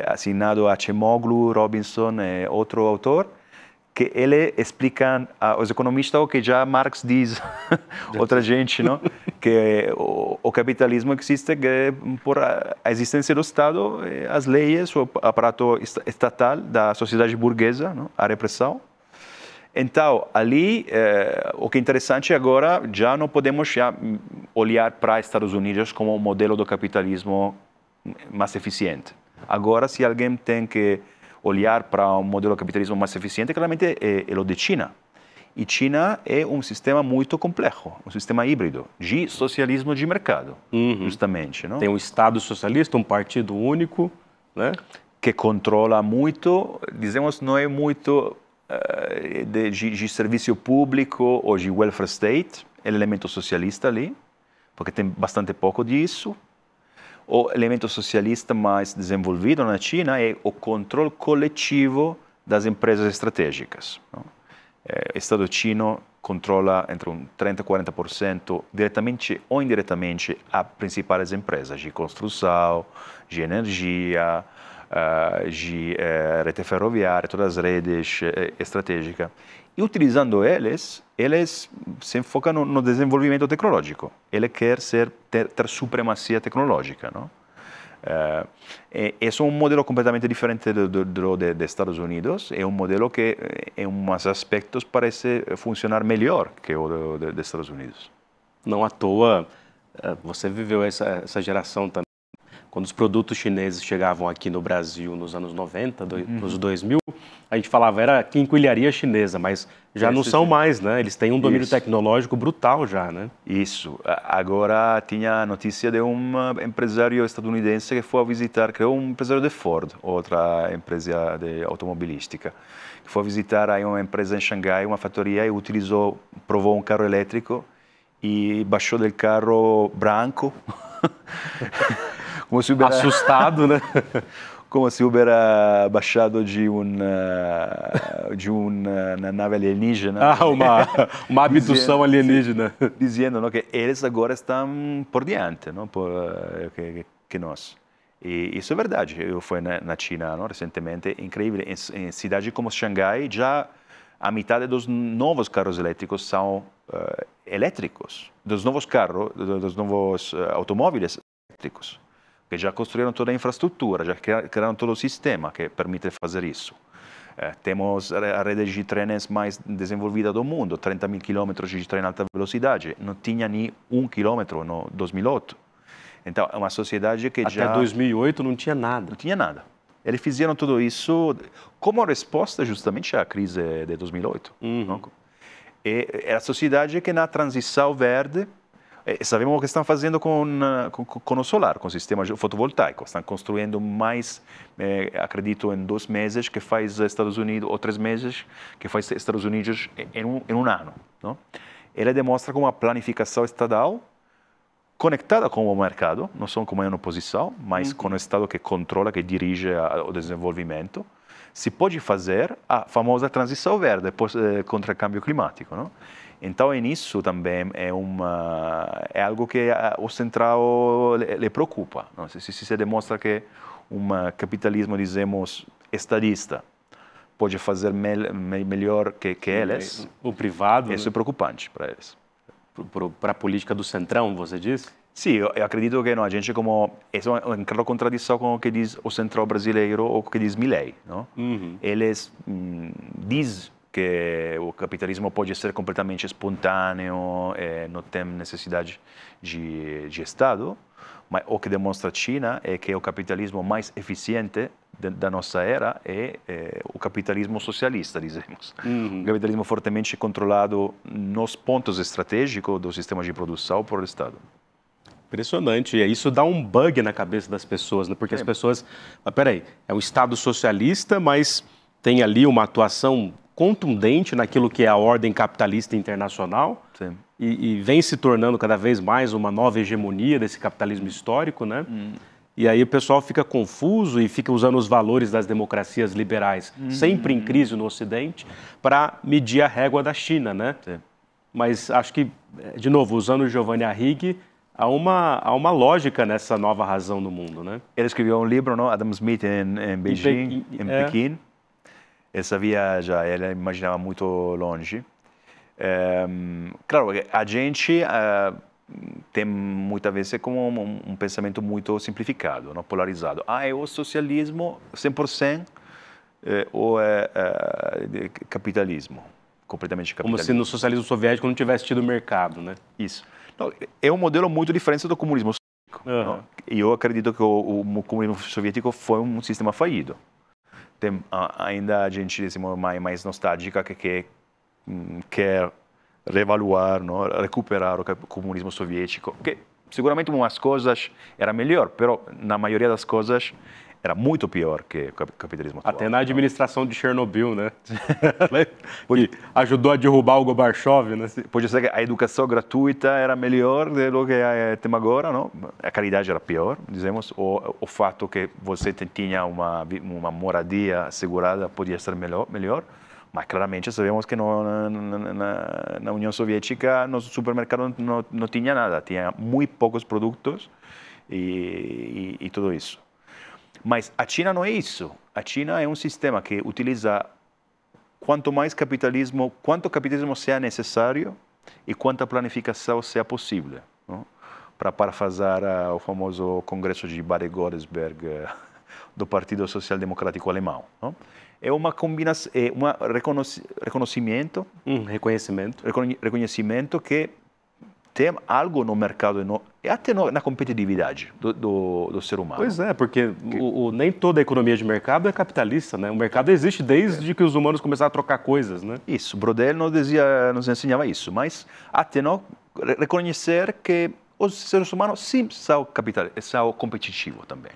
assinado a Acemoglu, Robinson e outro autor, que ele explica aos economistas o que já Marx diz, outra gente, não? Que o capitalismo existe por a existência do Estado, as leis, o aparato estatal da sociedade burguesa, não? A repressão. Então, ali, o que é interessante agora, já não podemos olhar para Estados Unidos como um modelo do capitalismo mais eficiente. Agora, se alguém tem que olhar para um modelo de capitalismo mais eficiente, claramente é o de China. E China é um sistema muito complexo, um sistema híbrido de socialismo de mercado, justamente. Não? Tem um Estado socialista, um partido único, né? Que controla muito, dizemos, não é muito de serviço público ou de welfare state, é o elemento socialista ali, porque tem bastante pouco disso. O elemento socialista mais desenvolvido na China é o controle coletivo das empresas estratégicas. Não? O Estado chino controla entre 30% e 40%, diretamente ou indiretamente, as principais empresas de construção, de energia, de rede ferroviária, todas as redes estratégicas. E utilizando eles se enfocam no desenvolvimento tecnológico. Ele quer ter supremacia tecnológica, não? Esse é um modelo completamente diferente do de Estados Unidos. É um modelo que, em alguns aspectos, parece funcionar melhor que o de Estados Unidos. Não à toa, você viveu essa geração também. Quando os produtos chineses chegavam aqui no Brasil nos anos 90, nos 2000, a gente falava era quinquilharia chinesa, mas já não são mais, né? Eles têm um domínio tecnológico brutal já, né? Isso. Agora tinha a notícia de um empresário estadunidense que foi a visitar, creio, um empresário de Ford, outra empresa de automobilística, que foi a visitar aí uma empresa em Xangai, uma fatoria, e provou um carro elétrico e baixou do carro branco. Como se hubiera... Assustado, né? Como se hubiera baixado de uma nave alienígena. Uma abdução alienígena. Dizendo, não, que eles agora estão por diante, não, que nós. E isso é verdade. Eu fui na China, não, recentemente, incrível. Em cidades como Xangai, já a metade dos novos carros elétricos são elétricos. Dos novos carros, dos novos automóveis elétricos. Que já construíram toda a infraestrutura, já criaram todo o sistema que permite fazer isso. Temos a rede de trens mais desenvolvida do mundo, 30 mil quilômetros de trem de alta velocidade. Não tinha nem 1 quilômetro no 2008. Então, é uma sociedade que Até 2008 não tinha nada. Não tinha nada. Eles fizeram tudo isso como resposta justamente à crise de 2008. Não? E é a sociedade que na transição verde, sabemos o que estão fazendo com o solar, com o sistema fotovoltaico. Estão construindo mais, acredito, em 2 meses que faz Estados Unidos, ou 3 meses que faz Estados Unidos em um ano. Não? Ele demonstra como a planificação estatal conectada com o mercado, não são como em oposição, mas com o Estado que controla, que dirige o desenvolvimento, se pode fazer a famosa transição verde contra o câmbio climático. Não? Então, nisso também é algo que o central lhe preocupa. Não? Se demonstra que um capitalismo, dizemos, estadista pode fazer melhor que eles, o privado, isso é preocupante para eles. Para a política do centrão, você diz? Sim, eu acredito que não, a gente como é uma clara contradição com o que diz o central brasileiro ou o que diz Milei, não? Eles dizem que o capitalismo pode ser completamente espontâneo, não tem necessidade de Estado, mas o que demonstra a China é que o capitalismo mais eficiente da nossa era é o capitalismo socialista, dizemos. Um capitalismo fortemente controlado nos pontos estratégicos do sistema de produção por Estado. Impressionante. E isso dá um bug na cabeça das pessoas, né? Porque as pessoas... Mas peraí, é um Estado socialista, mas tem ali uma atuação contundente naquilo que é a ordem capitalista internacional. Sim. E vem se tornando cada vez mais uma nova hegemonia desse capitalismo histórico, né? E aí o pessoal fica confuso e fica usando os valores das democracias liberais, sempre em crise no Ocidente, para medir a régua da China, né? Sim. Mas acho que, de novo, usando o Giovanni Arrighi, há uma lógica nessa nova razão do mundo, né? Ele escreveu um livro, não? Adam Smith em Beijing, em Pequim. Essa viagem, ele imaginava muito longe. Claro, a gente tem muitas vezes como um pensamento muito simplificado, não? Polarizado. É o socialismo 100% ou é capitalismo, completamente capitalismo. Como se no socialismo soviético não tivesse tido mercado, né? Isso. Não, é um modelo muito diferente do comunismo soviético. E eu acredito que o comunismo soviético foi um sistema fallido. Tem ainda a gente mais nostálgica que quer revaluar, não? Recuperar o comunismo soviético, que seguramente umas coisas era melhor, mas na maioria das coisas era muito pior que o capitalismo atual. Até na administração de Chernobyl, né? Que ajudou a derrubar o Gorbachev, né? Pode ser que a educação gratuita era melhor do que temos agora, não? A qualidade era pior, dizemos, o fato que você tinha uma moradia assegurada podia ser melhor. Mas claramente sabemos que na União Soviética, no supermercado não tinha nada, tinha muito poucos produtos e tudo isso. Mas a China não é isso. A China é um sistema que utiliza quanto capitalismo seja necessário e quanta planificação seja possível, não? Para parafrasear o famoso congresso de Baden-Württemberg do Partido Social Democrático Alemão, não? É uma combinação, é um reconhecimento que tem algo no mercado e até na competitividade do ser humano. Pois é, porque nem toda a economia de mercado é capitalista, né? O mercado existe desde que os humanos começaram a trocar coisas, né? Isso, Brodel nos ensinava isso, mas até reconhecer que os seres humanos sim são competitivos também.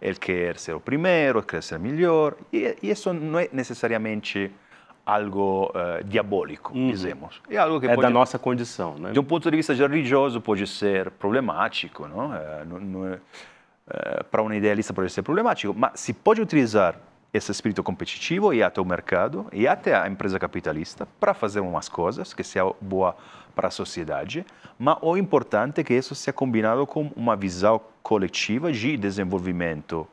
Ele quer ser o primeiro, quer ser melhor, e isso não é necessariamente algo diabólico, dizemos. É algo que da nossa condição, né? De um ponto de vista religioso pode ser problemático, não? Para um idealista pode ser problemático, mas se pode utilizar esse espírito competitivo e até o mercado e até a empresa capitalista para fazer umas coisas que sejam boas para a sociedade, mas o importante é que isso seja combinado com uma visão coletiva de desenvolvimento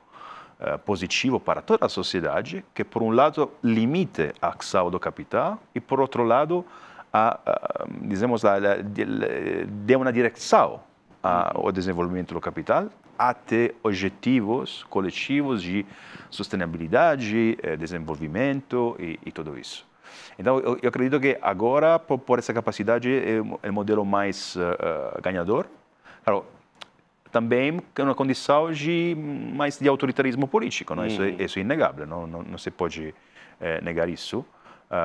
positivo para toda a sociedade, que por um lado limite a ação do capital e por outro lado dizemos dê uma direção ao desenvolvimento do capital até objetivos coletivos de sustentabilidade, desenvolvimento e tudo isso. Então, eu acredito que agora, por essa capacidade, é o modelo mais ganhador. Claro, também é uma condição mais de autoritarismo político, não? Isso é inegável, não se pode negar isso,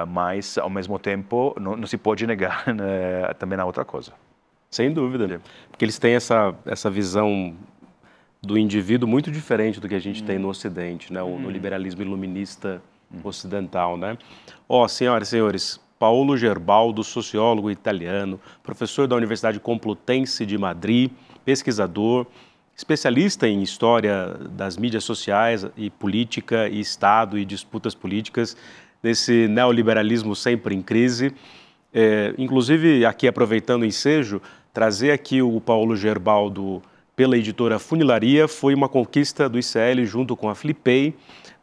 mas, ao mesmo tempo, não se pode negar também a outra coisa. Sem dúvida, porque eles têm essa visão do indivíduo muito diferente do que a gente tem no Ocidente, né? No liberalismo iluminista ocidental, né? Senhoras e senhores, Paulo Gerbaldo, sociólogo italiano, professor da Universidade Complutense de Madrid, pesquisador, especialista em história das mídias sociais e política e Estado e disputas políticas, desse neoliberalismo sempre em crise. Inclusive, aqui aproveitando o ensejo, trazer aqui o Paulo Gerbaldo pela editora Funilaria foi uma conquista do ICL junto com a Flipei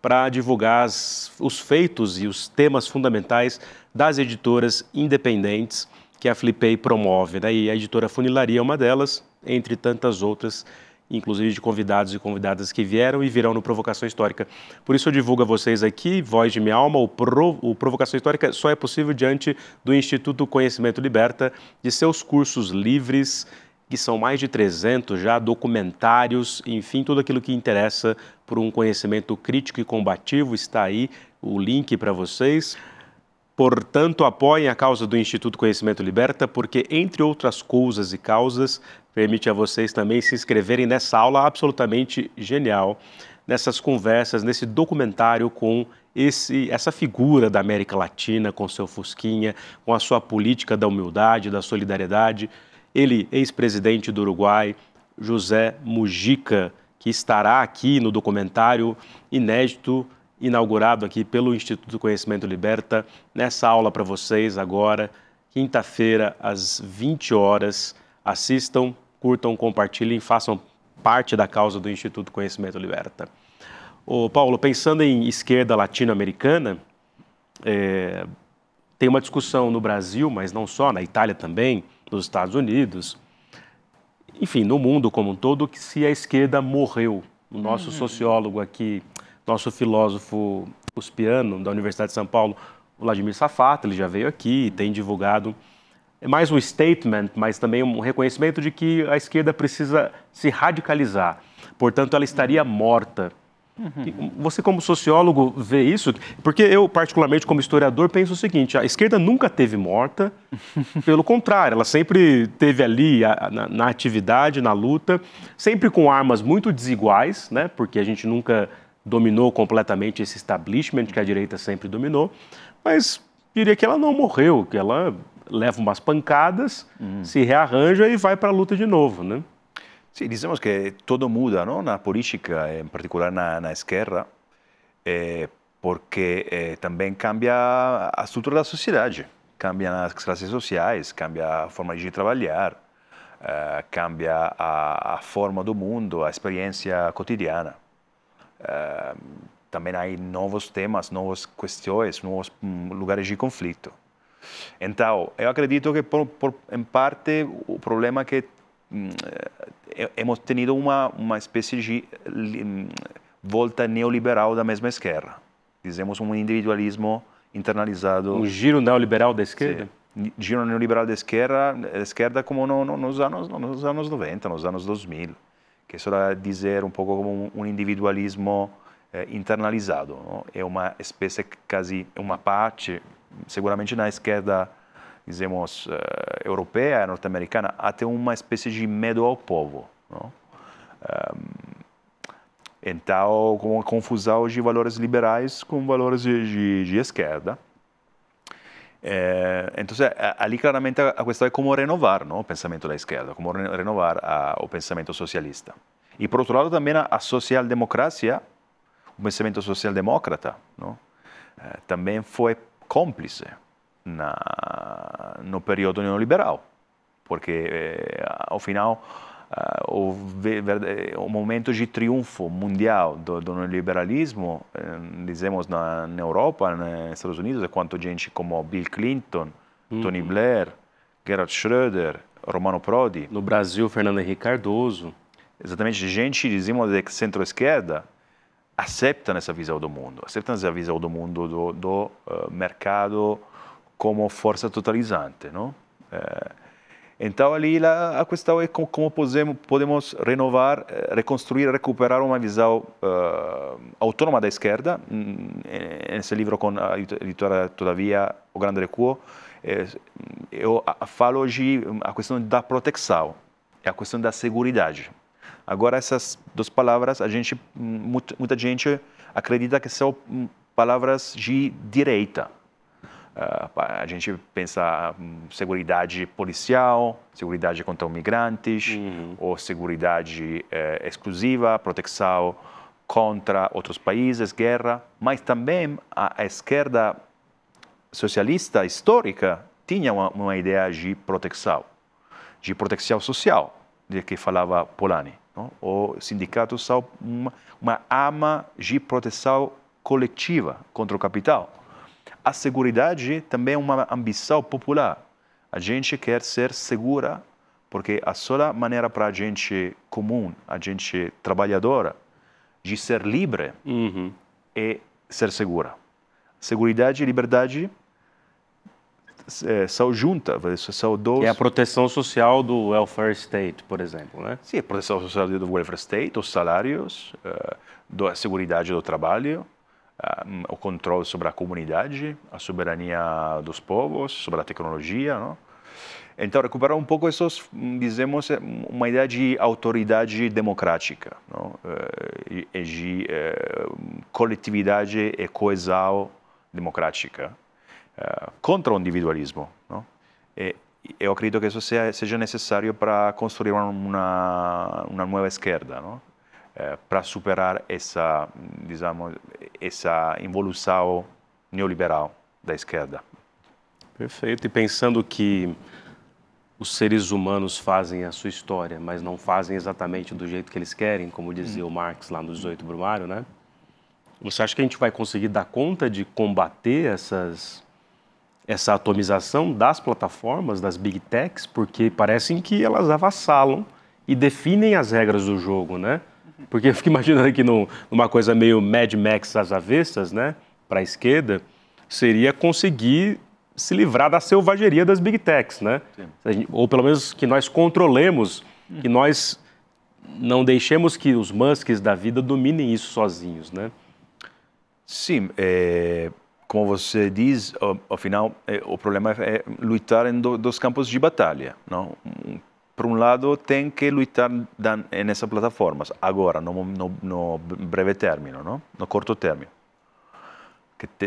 para divulgar os feitos e os temas fundamentais das editoras independentes que a Flipei promove, né? E a editora Funilaria é uma delas, entre tantas outras, inclusive de convidados e convidadas que vieram e virão no Provocação Histórica. Por isso eu divulgo a vocês aqui, Voz de Minha Alma, o Provocação Histórica só é possível diante do Instituto Conhecimento Liberta, de seus cursos livres, que são mais de 300 já, documentários, enfim, tudo aquilo que interessa por um conhecimento crítico e combativo, está aí o link para vocês. Portanto, apoiem a causa do Instituto Conhecimento Liberta, porque, entre outras coisas e causas, permite a vocês também se inscreverem nessa aula absolutamente genial, nessas conversas, nesse documentário com essa figura da América Latina com seu fusquinha, com a sua política da humildade, da solidariedade. Ele, ex-presidente do Uruguai, José Mujica, que estará aqui no documentário inédito, inaugurado aqui pelo Instituto Conhecimento Liberta, nessa aula para vocês agora, quinta-feira, às 20 horas. Assistam, curtam, compartilhem, façam parte da causa do Instituto Conhecimento Liberta. Ô, Paulo, pensando em esquerda latino-americana, tem uma discussão no Brasil, mas não só, na Itália também, nos Estados Unidos, enfim, no mundo como um todo, que se a esquerda morreu. O nosso sociólogo aqui, nosso filósofo uspiano da Universidade de São Paulo, Vladimir Safato, ele já veio aqui e tem divulgado mais um statement, mas também um reconhecimento de que a esquerda precisa se radicalizar. Portanto, ela estaria morta. Você, como sociólogo, vê isso? Porque eu, particularmente, como historiador, penso o seguinte: a esquerda nunca teve morta, pelo contrário, ela sempre teve ali na atividade, na luta, sempre com armas muito desiguais, né? Porque a gente nunca dominou completamente esse establishment que a direita sempre dominou, mas diria que ela não morreu, que ela leva umas pancadas, se rearranja e vai para a luta de novo, né? Sim, dizemos que todo muda, não? Na política, em particular na esquerda, porque também cambia a estrutura da sociedade, cambia as classes sociais, cambia a forma de trabalhar, cambia a forma do mundo, a experiência cotidiana. Também há novos temas, novas questões, novos lugares de conflito. Então, eu acredito que, em parte, o problema é que hemos tenido uma espécie de volta neoliberal da mesma esquerda. Dizemos um individualismo internalizado. Um giro neoliberal da esquerda? Sim. Giro neoliberal da esquerda como nos anos 90, nos anos 2000. Que isso era dizer um pouco como um individualismo internalizado. Não? É uma espécie, quase uma parte, seguramente na esquerda, dizemos, europeia, norte-americana, até uma espécie de medo ao povo. Não? Então, com uma confusão de valores liberais com valores de esquerda. Então, ali claramente a questão é como renovar, não? O pensamento da esquerda, como renovar o pensamento socialista. E, por outro lado, também a social-democracia, o pensamento social-demócrata, não? Também foi cúmplice no período neoliberal, porque ao final o momento de triunfo mundial do neoliberalismo, dizemos na Europa, nos Estados Unidos, é quanto gente como Bill Clinton, Tony Blair, Gerhard Schröder, Romano Prodi. No Brasil, Fernando Henrique Cardoso. Exatamente, gente, dizemos, de centro-esquerda, aceitam essa visão do mundo, do mercado como força totalizante, não? Então, ali a questão é como podemos renovar, reconstruir, recuperar uma visão autônoma da esquerda. Nesse livro com a editora, todavia, O Grande Recuo, eu falo hoje a questão da proteção e a questão da seguridade. Agora, essas duas palavras, muita gente acredita que são palavras de direita. A gente pensa seguridade policial, seguridade contra imigrantes, ou seguridade exclusiva, proteção contra outros países, guerra. Mas também a esquerda socialista histórica tinha uma ideia de proteção social, de que falava Polanyi. Não? Os sindicatos são uma arma de proteção coletiva contra o capital. A seguridade também é uma ambição popular. A gente quer ser segura, porque a só maneira para a gente comum, a gente trabalhadora, de ser livre é ser segura. Seguridade e liberdade são juntas, são dois. Que é a proteção social do welfare state, por exemplo, né? Sim, a proteção social do welfare state, os salários, a segurança do trabalho, o controle sobre a comunidade, a soberania dos povos, sobre a tecnologia, não? Então, recuperar um pouco essas, dizemos, uma ideia de autoridade democrática, não? E de coletividade e coesão democrática contra o individualismo, não? E eu acredito que isso seja necessário para construir uma nova esquerda, não? Para superar essa, digamos, essa evolução neoliberal da esquerda. Perfeito. E pensando que os seres humanos fazem a sua história, mas não fazem exatamente do jeito que eles querem, como dizia o Marx lá no 18 Brumário, né? Você acha que a gente vai conseguir dar conta de combater essa atomização das plataformas, das big techs, porque parecem que elas avassalam e definem as regras do jogo, né? Porque eu fico imaginando que numa coisa meio Mad Max às avessas, né, para a esquerda, seria conseguir se livrar da selvageria das big techs, né? Ou pelo menos que nós controlemos, que nós não deixemos que os Musks da vida dominem isso sozinhos, né? Sim, como você diz, ao final, o problema é lutar em dois campos de batalha, não? Por um lado, tem que lutar nessas plataformas, agora, no breve término, não? No curto término.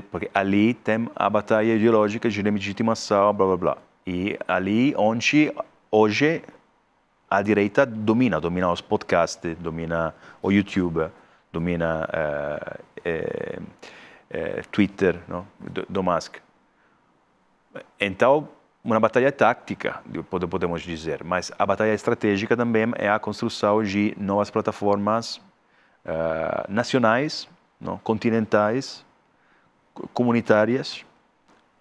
Porque ali tem a batalha ideológica de legitimação, blá, blá, blá. E ali onde, hoje, a direita domina os podcasts, domina o YouTube, domina Twitter, não? do Musk. Então, uma batalha tática, podemos dizer, mas a batalha estratégica também é a construção de novas plataformas nacionais, não? Continentais, comunitárias,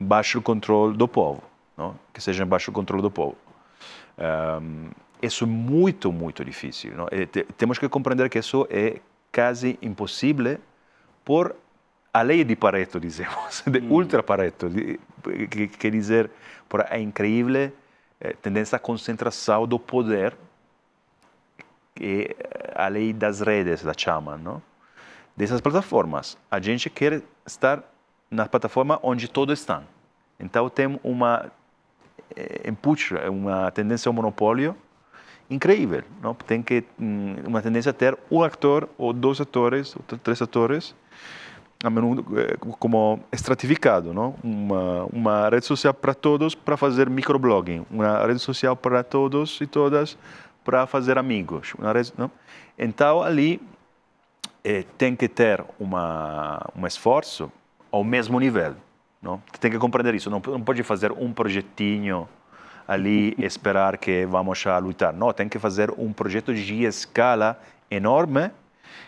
baixo controle do povo, não? Que sejam baixo controle do povo. Isso é muito, muito difícil, não? Temos que compreender que isso é quase impossível por a lei de Pareto, dizemos, de ultra Pareto, que quer dizer por a incrível tendência à concentração do poder, que a lei das redes la chamam, não? Dessas plataformas. A gente quer estar na plataforma onde todos estão. Então tem uma tendência ao monopólio incrível, não? Tem que uma tendência a ter um ator ou dois atores, ou três atores, a menudo como estratificado, não? Uma rede social para todos para fazer microblogging, uma rede social para todos e todas para fazer amigos, uma rede, não? Então ali tem que ter um esforço ao mesmo nível, não? Tem que compreender isso, não pode fazer um projetinho ali e esperar que vamos a lutar, não, tem que fazer um projeto de escala enorme.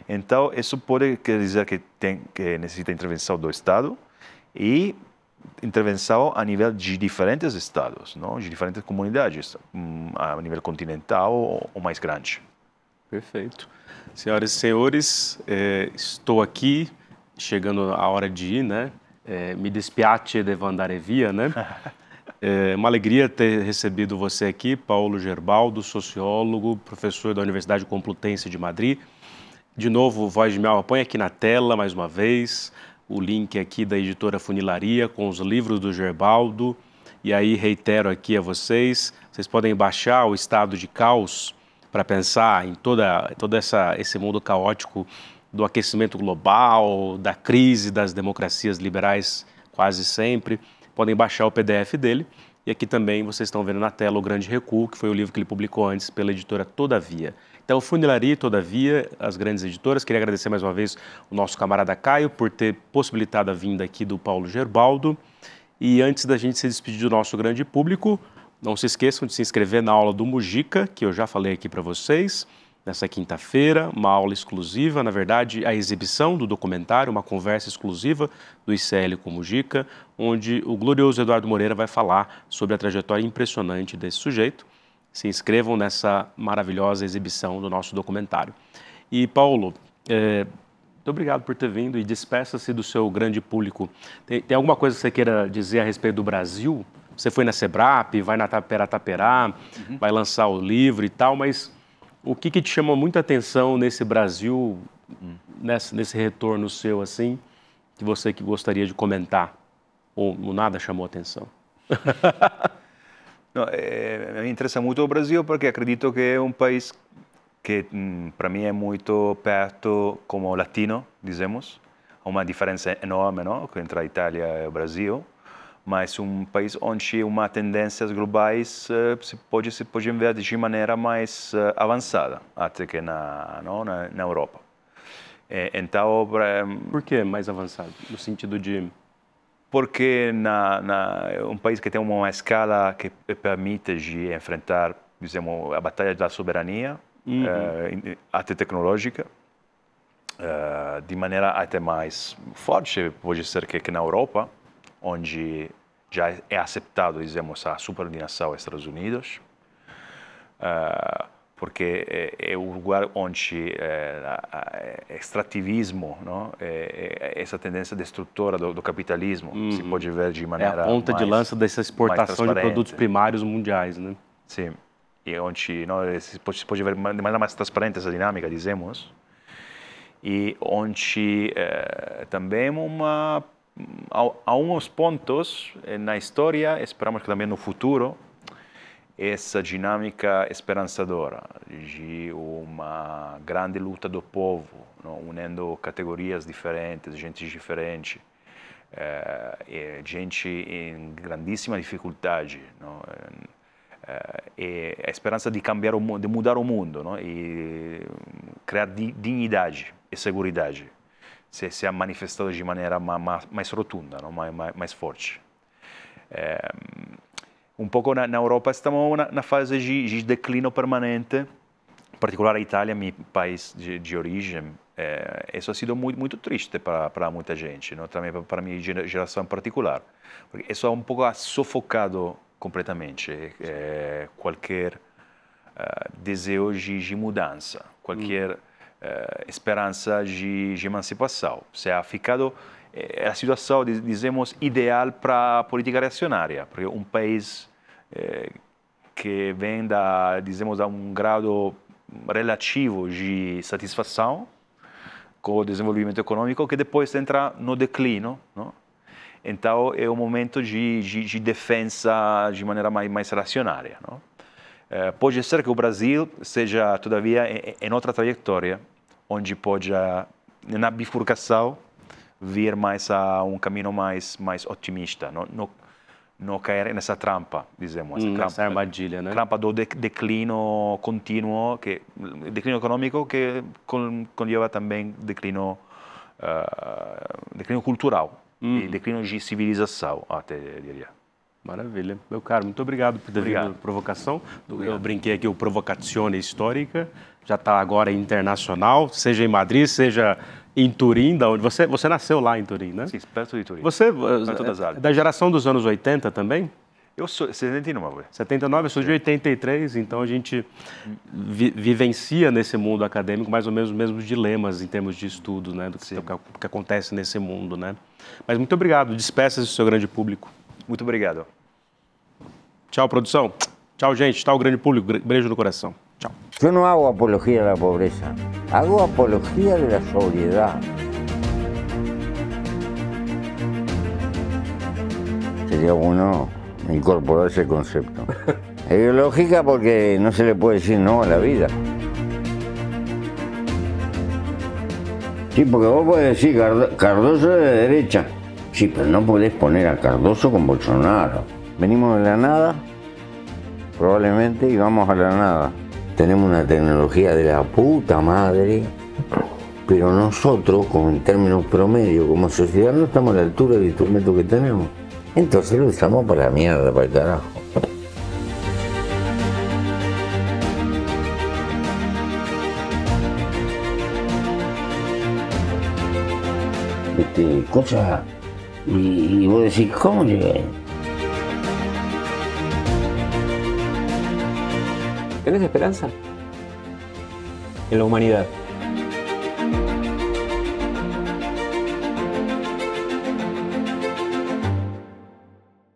Então, isso pode quer dizer que necessita intervenção do Estado e intervenção a nível de diferentes estados, não? De diferentes comunidades, a nível continental ou mais grande. Perfeito. Senhoras e senhores, estou aqui, chegando a hora de ir, né? Me dispiace de andare via, né? É uma alegria ter recebido você aqui, Paulo Gerbaldo, sociólogo, professor da Universidade Complutense de Madrid. De novo, Voz de Miau, põe aqui na tela, mais uma vez, o link aqui da editora Funilaria com os livros do Gerbaldo. E aí, reitero aqui a vocês podem baixar o Estado de Caos para pensar em todo esse mundo caótico do aquecimento global, da crise das democracias liberais quase sempre. Podem baixar o PDF dele. E aqui também vocês estão vendo na tela O Grande Recuo, que foi o livro que ele publicou antes pela editora Todavia. Então, Funilaria e Todavia, as grandes editoras. Queria agradecer mais uma vez o nosso camarada Caio por ter possibilitado a vinda aqui do Paulo Gerbaldo. E antes da gente se despedir do nosso grande público, não se esqueçam de se inscrever na aula do Mujica, que eu já falei aqui para vocês, nessa quinta-feira, uma aula exclusiva, na verdade, a exibição do documentário, uma conversa exclusiva do ICL com o Mujica, onde o glorioso Eduardo Moreira vai falar sobre a trajetória impressionante desse sujeito. Se inscrevam nessa maravilhosa exibição do nosso documentário. E, Paulo, muito obrigado por ter vindo e despeça-se do seu grande público. Tem alguma coisa que você queira dizer a respeito do Brasil? Você foi na Sebrap, vai na Taperá, vai lançar o livro e tal, mas o que te chama muita atenção nesse Brasil, nesse retorno seu, assim, que você gostaria de comentar? Ou nada chamou atenção? Não, me interessa muito o Brasil porque acredito que é um país que para mim é muito perto como latino, dizemos, uma diferença enorme, não? Entre a Itália e o Brasil, mas um país onde uma tendências globais se pode ver de maneira mais avançada até que na Europa. Então, por que mais avançado? No sentido de... Porque um país que tem uma escala que permite de enfrentar, dizemos, a batalha da soberania, até tecnológica, de maneira até mais forte, pode ser que na Europa, onde já é aceitável, dizemos, a subordinação aos Estados Unidos, porque é o lugar onde extrativismo, não? Essa tendência destrutora do capitalismo se pode ver de maneira a ponta de lança dessa exportação de produtos primários mundiais, né? Sim, e onde se pode ver de maneira mais transparente essa dinâmica, dizemos, e onde também há uns pontos na história, esperamos que também no futuro, essa dinâmica esperançadora de uma grande luta do povo, não? Unindo categorias diferentes, gente diferente, gente em grandíssima dificuldade, não? E a esperança de cambiar o mundo, de mudar o mundo, não? E criar dignidade e segurança se é manifestado de maneira mais rotunda, não? mais forte. Um pouco na Europa estamos na fase de declínio permanente, em particular a Itália, meu país de origem. Isso ha sido muito triste para muita gente, não? Também para a minha geração em particular, porque isso é um pouco sufocado completamente qualquer desejo de mudança, qualquer esperança de emancipação. Se ha ficado a situação, dizemos, ideal para a política reacionária, porque um país que vem dizemos, a um grau relativo de satisfação com o desenvolvimento econômico, que depois entra no declínio, não? Então é um momento de defesa de maneira mais reacionária, não? Pode ser que o Brasil seja, todavia, em outra trajetória, onde pode, na bifurcação, vir mais a um caminho mais otimista, não cair nessa trampa, dizemos. Nessa armadilha, né? Trampa do declínio contínuo, declínio econômico, que conlleva também declínio cultural e declínio de civilização, até diria. Maravilha. Meu caro, muito obrigado por ter vindo à provocação. Eu brinquei aqui, o Provocazione Histórica, já está agora internacional, seja em Madrid, seja em Turim, da onde você nasceu lá em Turim, né? Sim, perto de Turim. Você perto das Alpes. Da geração dos anos 80 também? Eu sou 79. 79, eu sou de 83, então a gente vivencia nesse mundo acadêmico mais ou menos os mesmos dilemas em termos de estudo, né, do que acontece nesse mundo, né? Mas muito obrigado, despeça-se do seu grande público. Muito obrigado. Tchau, produção. Tchau, gente. Tchau, grande público. Beijo no coração. Tchau. Yo no hago apología de la pobreza, hago apología de la sobriedad. Sería bueno incorporar ese concepto. Es ideológica porque no se le puede decir no a la vida. Sí, porque vos podés decir Cardoso es de derecha. Sí, pero no podés poner a Cardoso con Bolsonaro. Venimos de la nada, probablemente, y vamos a la nada. Tenemos una tecnología de la puta madre, pero nosotros, como en términos promedio, como sociedad, no estamos a la altura del instrumento que tenemos. Entonces lo usamos para la mierda, para el carajo. Cosas, y vos decís, ¿cómo llegué? ¿Tenés esperanza en la humanidad?